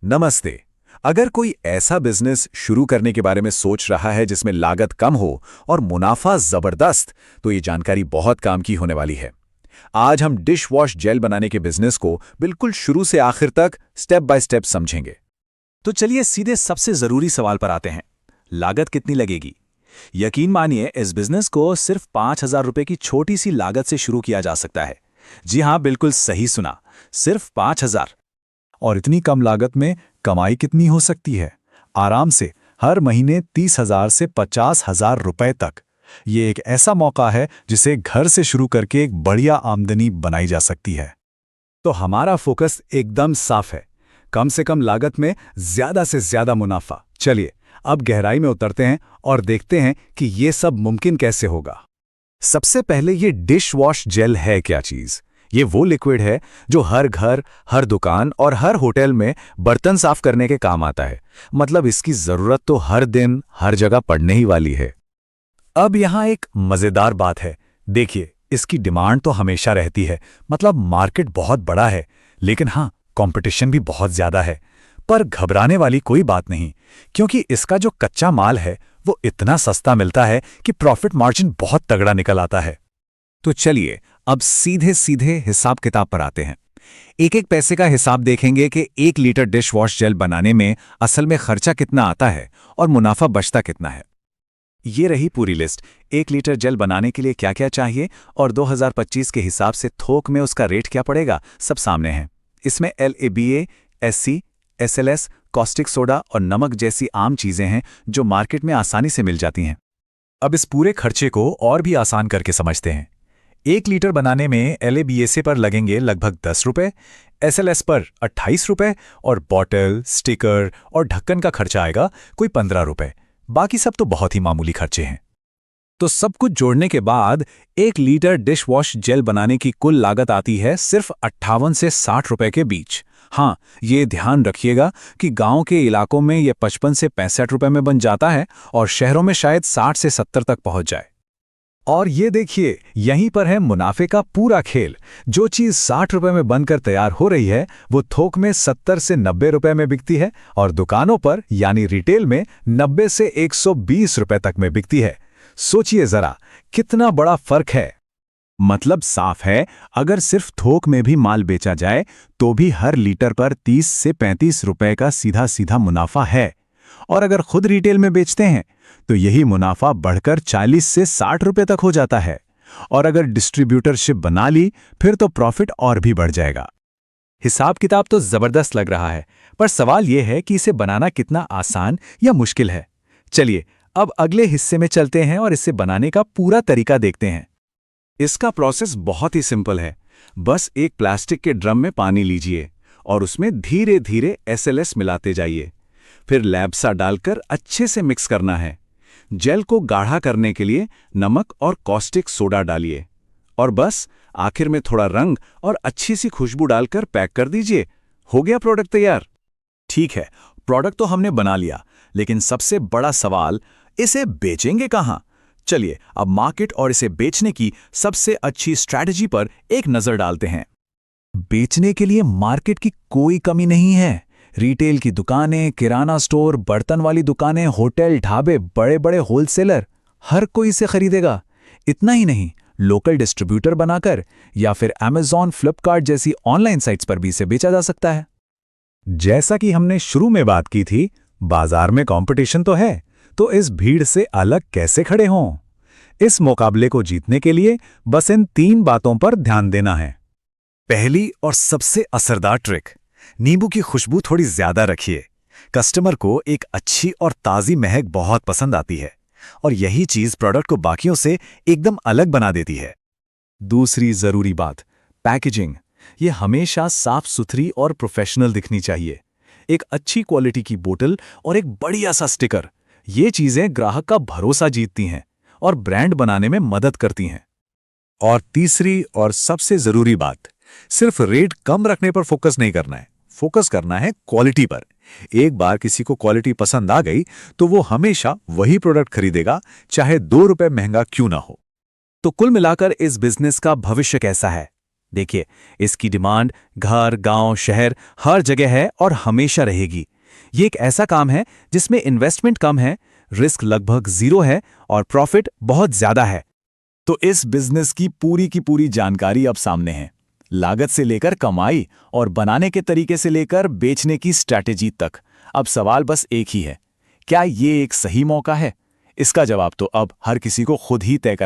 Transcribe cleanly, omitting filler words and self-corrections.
नमस्ते। अगर कोई ऐसा बिजनेस शुरू करने के बारे में सोच रहा है जिसमें लागत कम हो और मुनाफा जबरदस्त, तो ये जानकारी बहुत काम की होने वाली है। आज हम डिश वॉश जेल बनाने के बिजनेस को बिल्कुल शुरू से आखिर तक स्टेप बाय स्टेप समझेंगे। तो चलिए सीधे सबसे जरूरी सवाल पर आते हैं। लागत कितनी लगेगी? यकीन मानिए, इस बिजनेस को सिर्फ 5,000 रुपए की छोटी सी लागत से शुरू किया जा सकता है। जी हां, बिल्कुल सही सुना, सिर्फ 5,000। और इतनी कम लागत में कमाई कितनी हो सकती है? आराम से हर महीने 30,000 से 50,000 रुपए तक। ये एक ऐसा मौका है जिसे घर से शुरू करके एक बढ़िया आमदनी बनाई जा सकती है। तो हमारा फोकस एकदम साफ है, कम से कम लागत में ज्यादा से ज्यादा मुनाफा। चलिए अब गहराई में उतरते हैं और देखते हैं कि ये सब मुमकिन कैसे होगा। सबसे पहले ये डिश वॉश जेल है क्या चीज? ये वो लिक्विड है जो हर घर, हर दुकान और हर होटल में बर्तन साफ करने के काम आता है। मतलब इसकी जरूरत तो हर दिन हर जगह पड़ने ही वाली है। अब यहां एक मजेदार बात है। देखिए, इसकी डिमांड तो हमेशा रहती है, मतलब मार्केट बहुत बड़ा है, लेकिन हाँ, कंपटीशन भी बहुत ज्यादा है। पर घबराने वाली कोई बात नहीं, क्योंकि इसका जो कच्चा माल है वो इतना सस्ता मिलता है कि प्रॉफिट मार्जिन बहुत तगड़ा निकल आता है। तो चलिए अब सीधे सीधे हिसाब किताब पर आते हैं। एक एक पैसे का हिसाब देखेंगे कि 1 लीटर डिश वॉश जेल बनाने में असल में खर्चा कितना आता है और मुनाफा बचता कितना है। ये रही पूरी लिस्ट। 1 लीटर जेल बनाने के लिए क्या क्या चाहिए और 2025 के हिसाब से थोक में उसका रेट क्या पड़ेगा, सब सामने है। इसमें LABA, SC, SLS, caustic soda और नमक जैसी आम चीजें हैं जो मार्केट में आसानी से मिल जाती हैं। अब इस पूरे खर्चे को और भी आसान करके समझते हैं। 1 लीटर बनाने में LABA पर लगेंगे लगभग 10 रुपए, SLS पर 28 रुपए और बॉटल, स्टिकर और ढक्कन का खर्चा आएगा कोई 15 रुपए। बाकी सब तो बहुत ही मामूली खर्चे हैं। तो सब कुछ जोड़ने के बाद 1 लीटर डिश वॉश जेल बनाने की कुल लागत आती है सिर्फ 58 से 60 रुपए के बीच। हाँ, ये ध्यान रखिएगा कि गांव के इलाकों में ये 55 से 65 रुपए में बन जाता है और शहरों में शायद 60 से 70 तक पहुंच जाए। और ये देखिए, यहीं पर है मुनाफे का पूरा खेल। जो चीज 60 रुपए में बनकर तैयार हो रही है वो थोक में 70 से 90 रुपए में बिकती है और दुकानों पर यानी रिटेल में 90 से 120 रुपए तक में बिकती है। सोचिए जरा, कितना बड़ा फर्क है। मतलब साफ है, अगर सिर्फ थोक में भी माल बेचा जाए तो भी हर लीटर पर 30 से 35 रुपए का सीधा सीधा मुनाफा है। और अगर खुद रिटेल में बेचते हैं तो यही मुनाफा बढ़कर 40 से 60 रुपए तक हो जाता है। और अगर डिस्ट्रीब्यूटरशिप बना ली फिर तो प्रॉफिट और भी बढ़ जाएगा। हिसाब किताब तो जबरदस्त लग रहा है, पर सवाल यह है कि इसे बनाना कितना आसान या मुश्किल है। चलिए अब अगले हिस्से में चलते हैं और इसे बनाने का पूरा तरीका देखते हैं। इसका प्रोसेस बहुत ही सिंपल है। बस एक प्लास्टिक के ड्रम में पानी लीजिए और उसमें धीरे धीरे SLS मिलाते जाइए। फिर लैब्सा डालकर अच्छे से मिक्स करना है। जेल को गाढ़ा करने के लिए नमक और कॉस्टिक सोडा डालिए और बस आखिर में थोड़ा रंग और अच्छी सी खुशबू डालकर पैक कर दीजिए। हो गया प्रोडक्ट तैयार। ठीक है, प्रोडक्ट तो हमने बना लिया, लेकिन सबसे बड़ा सवाल, इसे बेचेंगे कहां? चलिए अब मार्केट और इसे बेचने की सबसे अच्छी स्ट्रैटेजी पर एक नजर डालते हैं। बेचने के लिए मार्केट की कोई कमी नहीं है। रिटेल की दुकानें, किराना स्टोर, बर्तन वाली दुकानें, होटल, ढाबे, बड़े बड़े होलसेलर, हर कोई इसे खरीदेगा। इतना ही नहीं, लोकल डिस्ट्रीब्यूटर बनाकर या फिर Amazon, फ्लिपकार्ट जैसी ऑनलाइन साइट्स पर भी इसे बेचा जा सकता है। जैसा कि हमने शुरू में बात की थी, बाजार में कंपटीशन तो है, तो इस भीड़ से अलग कैसे खड़े हों? इस मुकाबले को जीतने के लिए बस इन 3 बातों पर ध्यान देना है। पहली और सबसे असरदार ट्रिक, नींबू की खुशबू थोड़ी ज्यादा रखिए। कस्टमर को एक अच्छी और ताज़ी महक बहुत पसंद आती है और यही चीज प्रोडक्ट को बाकियों से एकदम अलग बना देती है। दूसरी जरूरी बात, पैकेजिंग। ये हमेशा साफ सुथरी और प्रोफेशनल दिखनी चाहिए। एक अच्छी क्वालिटी की बोतल और एक बढ़िया सा स्टिकर, ये चीजें ग्राहक का भरोसा जीतती हैं और ब्रांड बनाने में मदद करती हैं। और तीसरी और सबसे जरूरी बात, सिर्फ रेट कम रखने पर फोकस नहीं करना है, फोकस करना है क्वालिटी पर। एक बार किसी को क्वालिटी पसंद आ गई तो वो हमेशा वही प्रोडक्ट खरीदेगा, चाहे 2 रुपए महंगा क्यों ना हो। तो कुल मिलाकर इस बिजनेस का भविष्य कैसा है? देखिए, इसकी डिमांड घर, गांव, शहर हर जगह है और हमेशा रहेगी। ये एक ऐसा काम है जिसमें इन्वेस्टमेंट कम है, रिस्क लगभग जीरो है और प्रॉफिट बहुत ज्यादा है। तो इस बिजनेस की पूरी जानकारी अब सामने है। लागत से लेकर कमाई और बनाने के तरीके से लेकर बेचने की स्ट्रैटेजी तक। अब सवाल बस एक ही है, क्या ये एक सही मौका है? इसका जवाब तो अब हर किसी को खुद ही तय करना